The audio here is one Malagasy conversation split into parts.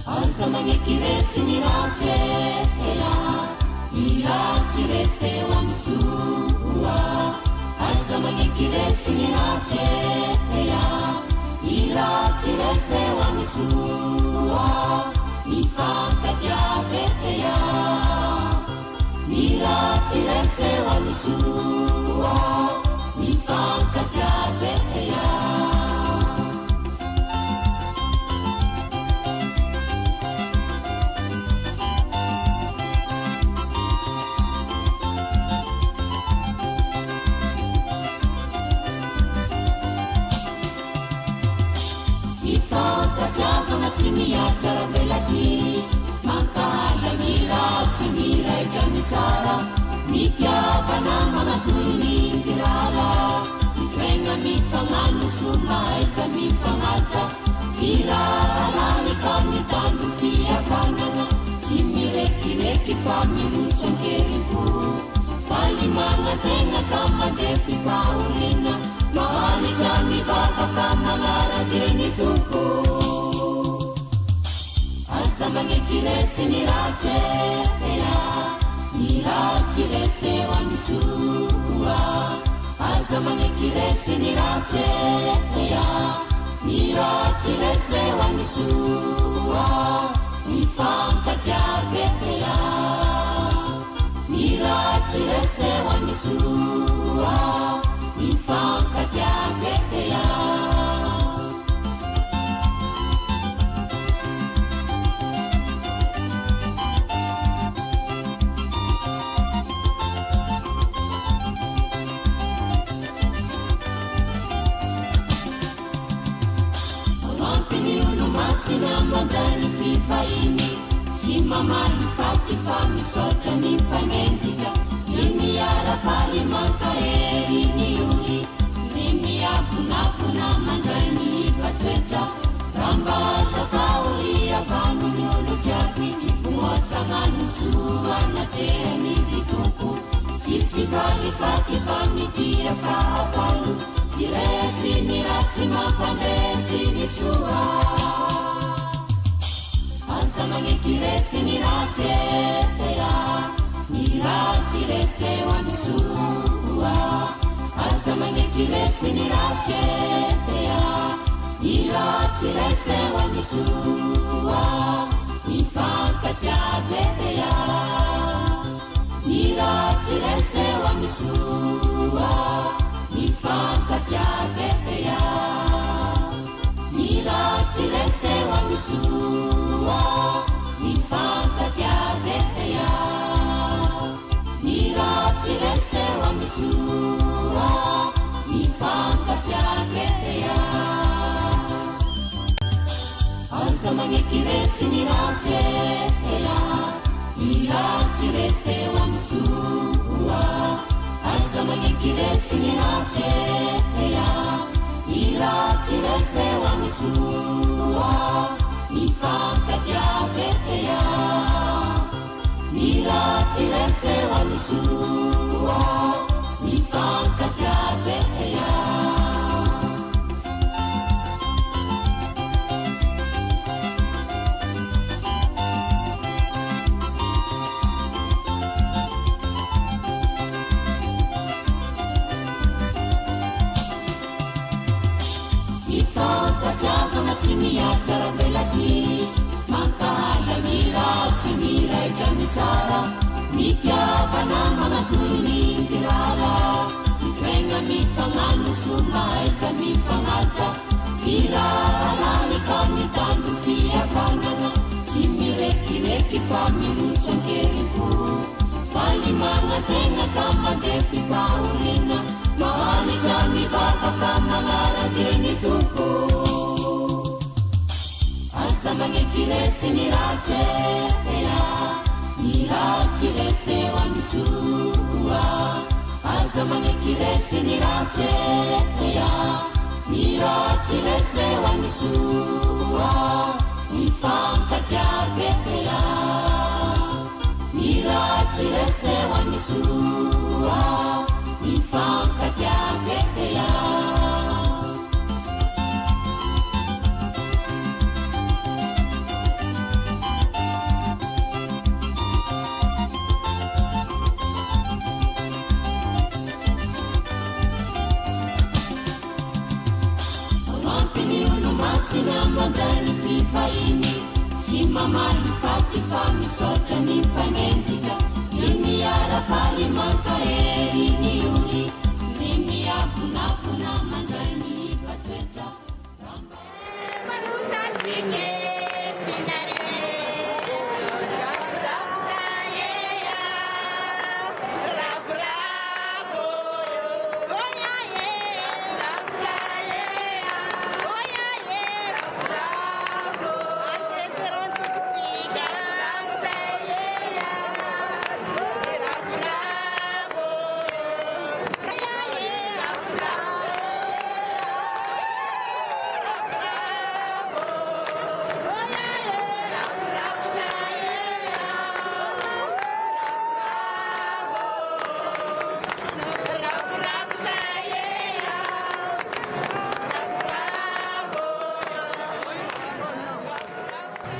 aza magneky resiny ratsea iratsy reseo amisoa aza magneky resiny ratsea iratsy reseo amisoa mifankatiavea iratsy reseo amisoa mifankatiavea mifankatiavana tsy miatsara velatsy mankahala miratsy miraika mitsara mitiavana manatoy ny firara mifegna mifagnano somaiza mifagnatsa firaralika mitandro fiavanana tsy mirekireky fa mirosankeripo falimana tegna ka mandefy faorena mahalika mivaka fa magnarakeny tompo aza magneky resiny ratsea iratsy reseo amisoa aza magneky resiny ratsea iratsy reseo amisoa mifankatiavea iratsy reseo amisoa mifankatiavea Sinamandani pifaini simamali fati fami sota ni pangentika imiara pali makaeri ni uli simiafuna mandani fatweta rambaza kauli avanu nyolo jabi fuosanganu suana teni zituku sisi vali fati fami dia faafalu siresi niratsi mapandesi nisua aza magneky resiny ratsea iratsy reseo amisoa aza magneky resiny ratsea iratsy reseo amisoa mifankatiavea iratsy reseo amisoa mifankatiavea iratsy reseo amisoa mifankatiavea iratsy reseo amisoa mifankatiavea aza magneky resiny ratsea iratsy reseo amisoa aza magneky resiny ratsea iratsy reseo amisoa mifankatiavea iratsy reseo amisoa mifankatiavea mifankatiavana tsy miatsara velatsy mankahala miratsy miraika mitsara mitiavana manatoy ny firara mifegna mifagnano somaiza mifagnatsa firaralika mitandro fiavanana tsy mirekireky fa mirosankeripo falimana tegna ka mandefy faorena mahalika mivaka fa magnarakeny tompo aza magneky resiny ratsea iratsy reseo amisoa aza magneky resiny ratsea iratsy reseo amisoa mifankatiavea iratsy reseo amisoa mifankatiavea Isany mpanenjika imiarakaly mankahery ny oly tsy miafonafona mandray ny fatoetra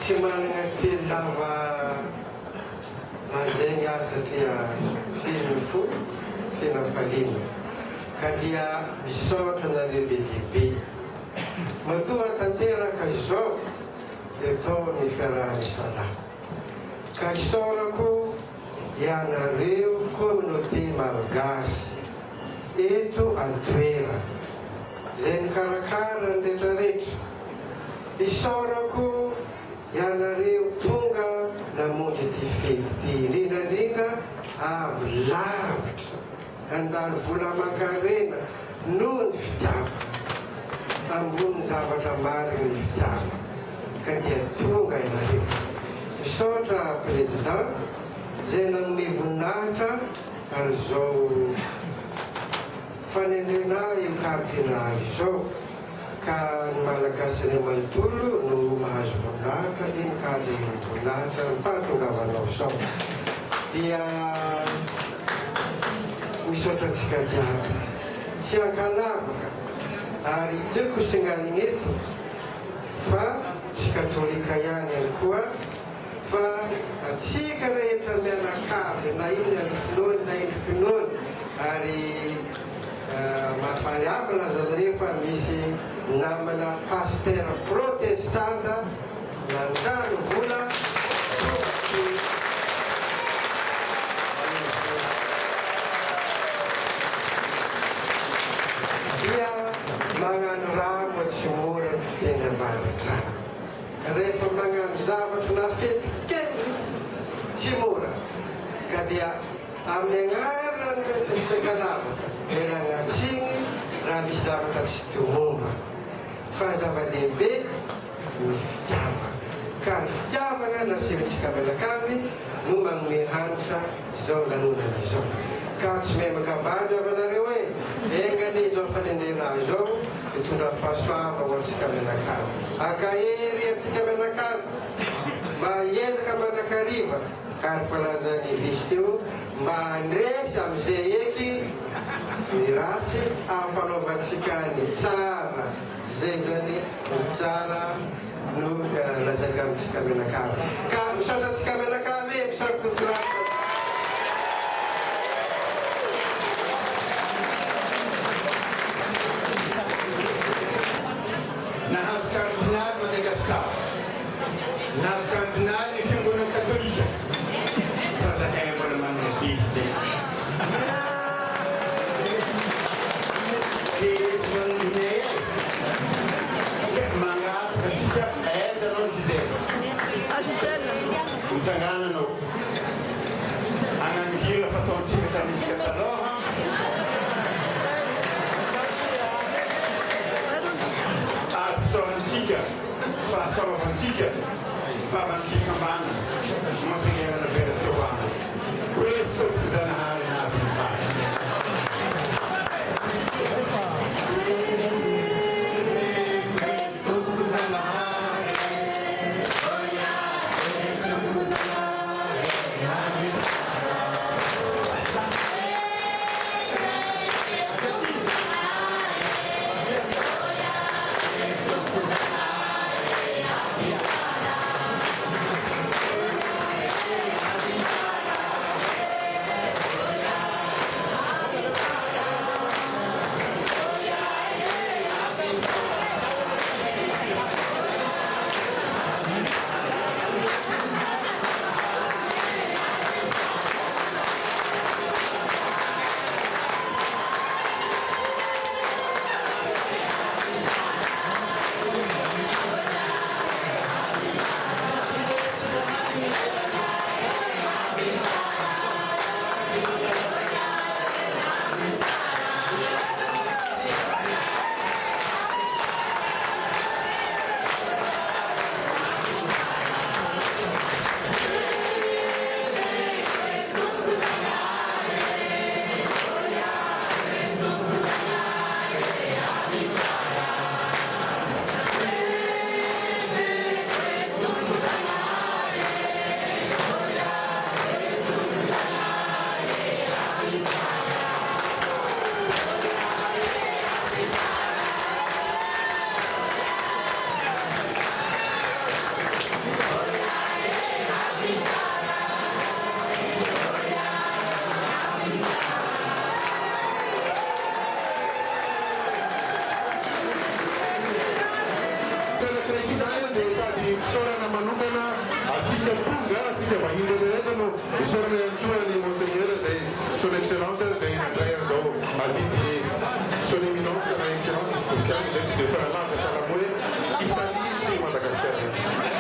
tsy manana teny lava mazegny azy satria feno fo fenafalina ka dia misaotra nareo be diaibe matoa tanteraka izao dia tao ny fiarahany salama ka isaorako ianareo communauté malagasy eto antoera zay nikarakara ny rehetrarehetra isaorako ianareo tonga namonjy ty fety ty indrindrandrindra avy lavitra andalo vola mankarena noho ny fitiavana ambony zavatra mariny ny fitiavana ka dia tonga ianareo misaotra président zay nanome voninahitra ary zao fanendrena io cardinal izao ka ny malagasy ny manontolo no mahazo voninahitra iny kaja io voninahitra ny fahatongavanao sao dia misaotratsika jiaby tsy ankanavaka ary teoko singaniny eto fa tsy katolika ihany any koa fa atsika rehetra mianakavy na iny any finoany na iny finoany ary mafariavy lazanareo fa misy namana paster protestanta nandalo vola dia magnano raha mo tsy mora ny fiteny avaratra rehefa magnano zavatra na fety kely tsy mora ka dia amin'ny agnarany rehetratsakalavaka melagnatsiny raha misy zavatra tsy tomomba fa zava-dehibe ny fitiavana ka ny fitiavana nasivitsika mianakavy no manome hanitra zao lanonana izao ka tsy memaka bady avanareo hoe engany izao fanendrena zao mitondra fahasoava ho atsika mianakavy akahery atsika mianakavy maezaka manakariva ka ry palazany visy teo mba andresy amizay eky ny ratsy afanaovantsika ny tsara zay zany ny tsara no lazaka amitsika mianakavy ka misaotratsika mianakavy misaotra tontolatra nahazo cardinal Madagascar nahazo cardinal ny fiangonana katolika fa zahay mbola manana disy Mitsangana anamihira fahasoantsika sanisika taloha ahasoantsika fahasoavantsika fahavansikambana monsengerana Veratsoana questo Zanahary nahapinsana Son Excellence, c'est Andrea Zo, son éminence, son excellence, pour lequel vous êtes de faire la Italie, c'est Madagascar.